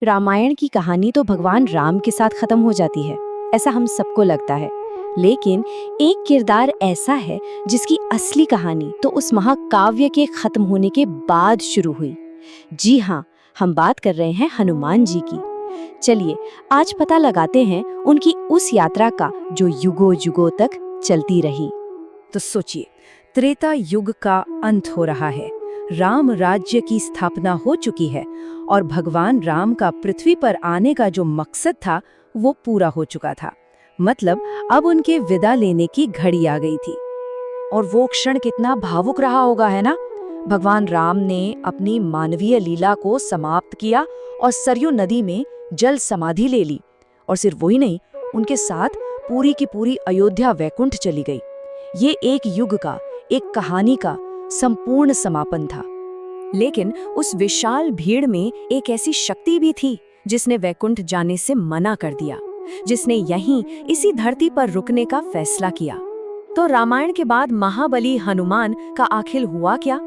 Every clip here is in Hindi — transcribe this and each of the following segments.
रामायण की कहानी तो भगवान राम के साथ खत्म हो जाती है, ऐसा हम सबको लगता है। लेकिन एक किरदार ऐसा है जिसकी असली कहानी तो उस महाकाव्य के खत्म होने के बाद शुरू हुई। जी हाँ, हम बात कर रहे हैं हनुमान जी की। चलिए आज पता लगाते हैं उनकी उस यात्रा का जो युगों युगों तक चलती रही। तो सोचिए, त्रेता युग का अंत हो रहा है, राम राज्य की स्थापना हो चुकी है और भगवान राम का पृथ्वी पर आने का जो मकसद था वो पूरा हो चुका था। मतलब अब उनके विदा लेने की घड़ी आ गई थी। और वो क्षण कितना भावुक रहा होगा, है ना। भगवान राम ने अपनी मानवीय लीला को समाप्त किया और सरयू नदी में जल समाधि ले ली। और सिर्फ वही नहीं, उनके साथ पूरी की पूरी अयोध्या वैकुंठ चली गई। ये एक युग का, एक कहानी का संपूर्ण समापन था। लेकिन उस विशाल भीड़ में एक ऐसी शक्ति भी थी जिसने वैकुंठ जाने से मना कर दिया, जिसने यहीं इसी धरती पर रुकने का फैसला किया। तो रामायण के बाद महाबली हनुमान का आखिर हुआ क्या?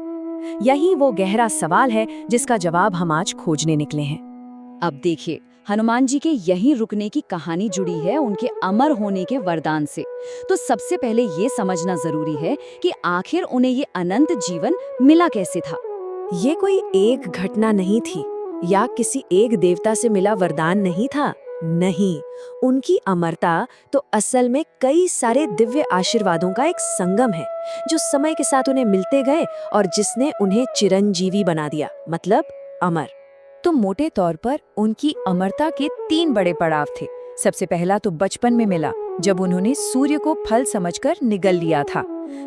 यही वो गहरा सवाल है जिसका जवाब हम आज खोजने निकले हैं। अब देखिए, हनुमान जी के यहीं रुकने की कहानी जुड़ी है उनके अमर होने के वरदान से। तो सबसे पहले ये समझना जरूरी है कि आखिर उन्हें ये अनंत जीवन मिला कैसे था। ये कोई एक घटना नहीं थी या किसी एक देवता से मिला वरदान नहीं था। नहीं, उनकी अमरता तो असल में कई सारे दिव्य आशीर्वादों का एक संगम है जो समय के साथ उन्हें मिलते गए और जिसने उन्हें चिरंजीवी बना दिया, मतलब अमर। तो मोटे तौर पर उनकी अमरता के 3 बड़े पड़ाव थे। सबसे पहला तो बचपन में मिला, जब उन्होंने सूर्य को फल समझकर निगल लिया था।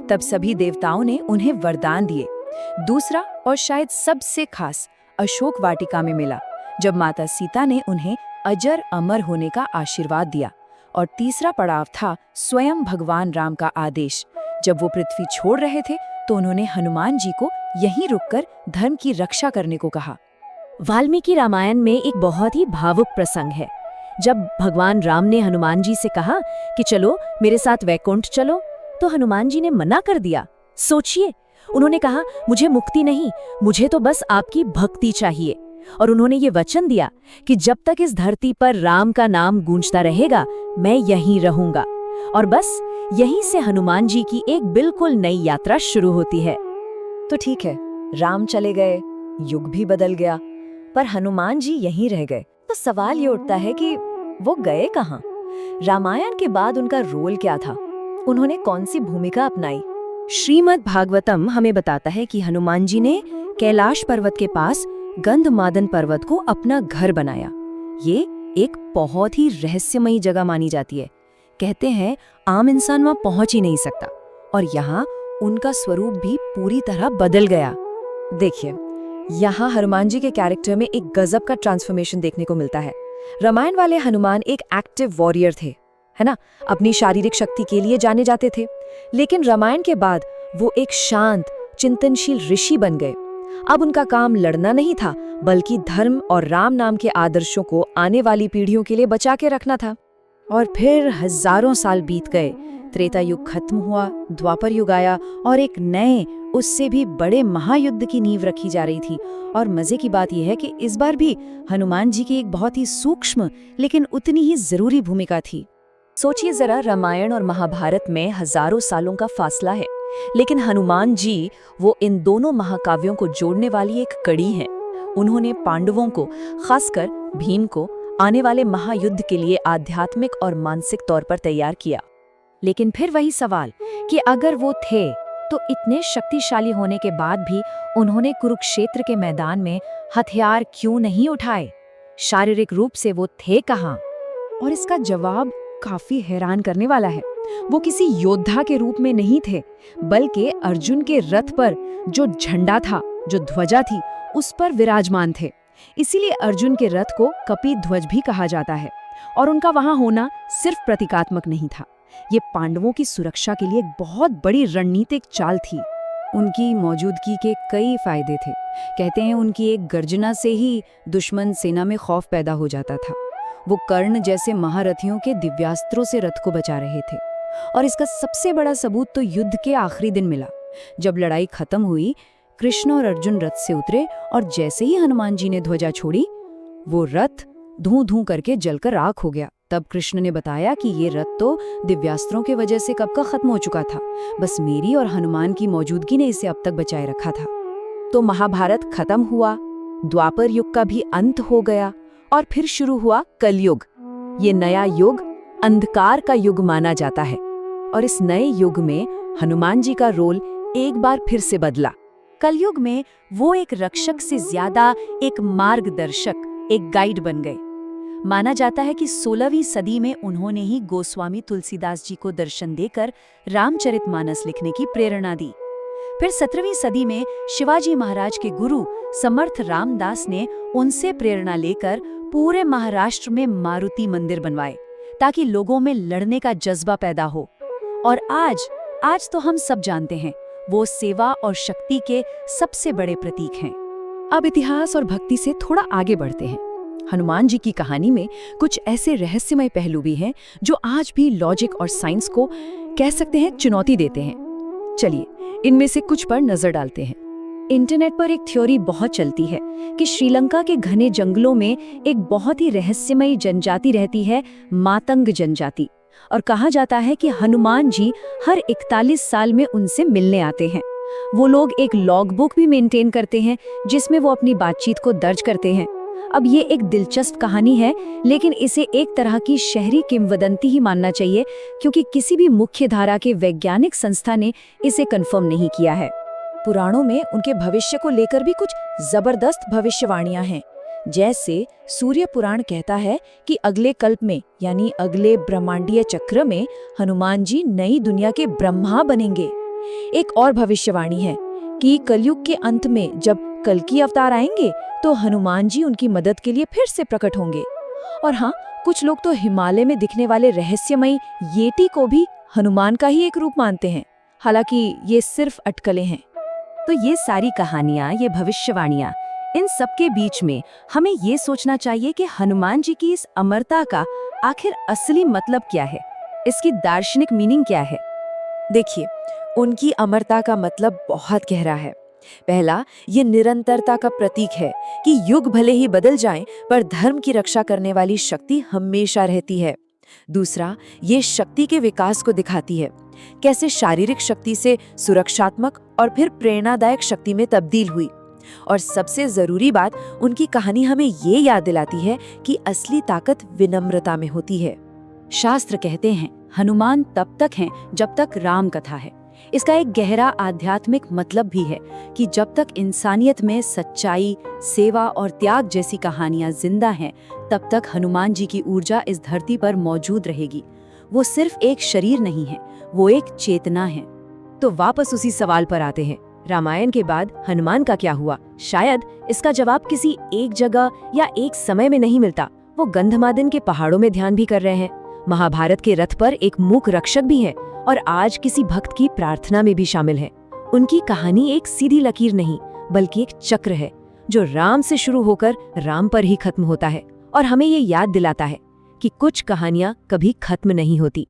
तब सभी देवताओं ने उन्हें वरदान दिए। दूसरा और शायद सबसे खास अशोक वाटिका में मिला, जब माता सीता ने उन्हें अजर अमर होने का आशीर्वाद दिया। और तीसरा पड़ाव था स्वयं भगवान राम का आदेश। जब वो पृथ्वी छोड़ रहे थे तो उन्होंने हनुमान जी को यहीं रुककर धर्म की रक्षा करने को कहा। वाल्मीकि रामायण में एक बहुत ही भावुक प्रसंग है, जब भगवान राम ने हनुमान जी से कहा कि चलो मेरे साथ वैकुंठ चलो, तो हनुमान जी ने मना कर दिया। सोचिए, उन्होंने कहा मुझे मुक्ति नहीं, मुझे तो बस आपकी भक्ति चाहिए। और उन्होंने ये वचन दिया कि जब तक इस धरती पर राम का नाम गूंजता रहेगा मैं यहीं रहूंगा। और बस यहीं से हनुमान जी की एक बिल्कुल नई यात्रा शुरू होती है। तो ठीक है, राम चले गए, युग भी बदल गया, पर हनुमान जी यहीं रह गए। तो सवाल ये उठता है कि वो गए कहाँ? रामायण के बाद उनका रोल क्या था? उन्होंने कौन सी भूमिका अपनाई? श्रीमद् भागवतम हमें बताता है कि हनुमान जी ने कैलाश पर्वत के पास गंधमादन पर्वत को अपना घर बनाया। ये एक बहुत ही रहस्यमयी जगह मानी जाती है। कहते हैं आम इंसान वहां पहुंच ही नहीं सकता, और यहाँ उनका स्वरूप भी पूरी तरह बदल गया। देखिए, यहाँ हनुमान जी के कैरेक्टर में एक गजब का ट्रांसफॉर्मेशन देखने को मिलता है। रामायण वाले हनुमान एक एक्टिव वॉरियर थे, है ना, अपनी शारीरिक शक्ति के लिए जाने जाते थे। लेकिन रामायण के बाद वो एक शांत चिंतनशील ऋषि बन गए। अब उनका काम लड़ना नहीं था, बल्कि धर्म और राम नाम के आदर्शों को आने वाली पीढ़ियों के लिए बचा के रखना था। और फिर हजारों साल बीत गए, त्रेता युग खत्म हुआ, द्वापर युग आया और एक नए, उससे भी बड़े महायुद्ध की नींव रखी जा रही थी। और मजे की बात यह है कि इस बार भी हनुमान जी की एक बहुत ही सूक्ष्म लेकिन उतनी ही जरूरी भूमिका थी। सोचिए जरा, रामायण और महाभारत में हजारों सालों का फासला है, लेकिन हनुमान जी वो इन दोनों महाकाव्यों को जोड़ने वाली एक कड़ी है। उन्होंने पांडवों को, खासकर भीम को, आने वाले महायुद्ध के लिए आध्यात्मिक और मानसिक तौर पर तैयार किया। लेकिन फिर वही सवाल कि अगर वो थे तो इतने शक्तिशाली होने के बाद भी उन्होंने कुरुक्षेत्र के मैदान में हथियार क्यों नहीं उठाए? शारीरिक रूप से वो थे कहाँ? और इसका जवाब काफी हैरान करने वाला है। वो किसी योद्धा के रूप में नहीं थे, बल्कि अर्जुन के रथ पर जो झंडा था, जो ध्वजा थी, उस पर विराजमान थे। इसीलिए अर्जुन के रथ को कपि ध्वज भी कहा जाता है। और उनका वहां होना सिर्फ प्रतीकात्मक नहीं था, ये पांडवों की सुरक्षा के लिए एक बहुत बड़ी रणनीतिक चाल थी। उनकी मौजूदगी के कई फायदे थे। कहते हैं उनकी एक गर्जना से ही दुश्मन सेना में खौफ पैदा हो जाता था। वो कर्ण जैसे महारथियों के दिव्यास्त्रों से रथ को बचा रहे थे। और इसका सबसे बड़ा सबूत तो युद्ध के आखिरी दिन मिला। जब लड़ाई खत्म हुई, कृष्ण और अर्जुन रथ से उतरे और जैसे ही हनुमान जी ने ध्वजा छोड़ी, वो रथ धूं धूं करके जलकर राख हो गया। तब कृष्ण ने बताया कि ये रथ तो दिव्यास्त्रों की वजह से कब का खत्म हो चुका था, बस मेरी और हनुमान की मौजूदगी ने इसे अब तक बचाए रखा था। तो महाभारत खत्म हुआ, द्वापर युग का भी अंत हो गया और फिर शुरू हुआ कलयुग। ये नया युग अंधकार का युग माना जाता है और इस नए युग में हनुमान जी का रोल एक बार फिर से बदला। कलयुग में वो एक रक्षक से ज्यादा एक मार्गदर्शक, एक गाइड बन गए। माना जाता है कि 16वीं सदी में उन्होंने ही गोस्वामी तुलसीदास जी को दर्शन देकर रामचरितमानस लिखने की प्रेरणा दी। फिर 17वीं सदी में शिवाजी महाराज के गुरु समर्थ रामदास ने उनसे प्रेरणा लेकर पूरे महाराष्ट्र में मारुति मंदिर बनवाए ताकि लोगों में लड़ने का जज्बा पैदा हो। और आज तो हम सब जानते हैं, वो सेवा और शक्ति के सबसे बड़े प्रतीक हैं। अब इतिहास और भक्ति से थोड़ा आगे बढ़ते हैं। हनुमान जी की कहानी में कुछ ऐसे रहस्यमय पहलू भी हैं जो आज भी लॉजिक और साइंस को कह सकते हैं चुनौती देते हैं। चलिए इनमें से कुछ पर नजर डालते हैं। इंटरनेट पर एक थ्योरी बहुत चलती है कि श्रीलंका के घने जंगलों में एक बहुत ही रहस्यमयी जनजाति रहती है, मातंग जनजाति, और कहा जाता है कि हनुमान जी हर 41 साल में उनसे मिलने आते हैं। वो लोग एक लॉग बुक भी मेंटेन करते हैं जिसमें वो अपनी बातचीत को दर्ज करते हैं। अब ये एक दिलचस्प कहानी है, लेकिन इसे एक तरह की शहरी किंवदंती ही मानना चाहिए क्योंकि किसी भी मुख्य धारा के वैज्ञानिक संस्था ने इसे कंफर्म नहीं किया है। पुराणों में उनके भविष्य को लेकर भी कुछ जबरदस्त भविष्यवाणियां हैं। जैसे सूर्य पुराण कहता है कि अगले कल्प में यानी अगले ब्रह्मांडीय चक्र में हनुमान जी नई दुनिया के ब्रह्मा बनेंगे। एक और भविष्यवाणी है कि कलयुग के अंत में जब कल्कि अवतार आएंगे तो हनुमान जी उनकी मदद के लिए फिर से प्रकट होंगे। और हाँ, कुछ लोग तो हिमालय में दिखने वाले रहस्यमयी येटी को भी हनुमान का ही एक रूप मानते हैं। हालांकि ये सिर्फ अटकलें हैं। तो ये सारी कहानियां, ये भविष्यवाणियां, इन सब के बीच में हमें ये सोचना चाहिए कि हनुमान जी की इस अमरता का आखिर असली मतलब क्या है, इसकी दार्शनिक मीनिंग क्या है। देखिए, उनकी अमरता का मतलब बहुत गहरा है। पहला, ये निरंतरता का प्रतीक है कि युग भले ही बदल जाएं, पर धर्म की रक्षा करने वाली शक्ति हमेशा रहती है। दूसरा, ये शक्ति के विकास को दिखाती है, कैसे शारीरिक शक्ति से सुरक्षात्मक और फिर प्रेरणादायक शक्ति में तब्दील हुई। और सबसे जरूरी बात, उनकी कहानी हमें ये याद दिलाती है कि असली ताकत विनम्रता में होती है। शास्त्र कहते हैं हनुमान तब तक हैं जब तक राम कथा है। इसका एक गहरा आध्यात्मिक मतलब भी है कि जब तक इंसानियत में सच्चाई, सेवा और त्याग जैसी कहानियां जिंदा हैं, तब तक हनुमान जी की ऊर्जा इस धरती पर मौजूद रहेगी। वो सिर्फ एक शरीर नहीं है, वो एक चेतना है। तो वापस उसी सवाल पर आते हैं, रामायण के बाद हनुमान का क्या हुआ? शायद इसका जवाब किसी एक जगह या एक समय में नहीं मिलता। वो गंधमादन के पहाड़ों में ध्यान भी कर रहे हैं, महाभारत के रथ पर एक मूक रक्षक भी है और आज किसी भक्त की प्रार्थना में भी शामिल है। उनकी कहानी एक सीधी लकीर नहीं, बल्कि एक चक्र है जो राम से शुरू होकर राम पर ही खत्म होता है और हमें ये याद दिलाता है कि कुछ कहानियां कभी खत्म नहीं होती।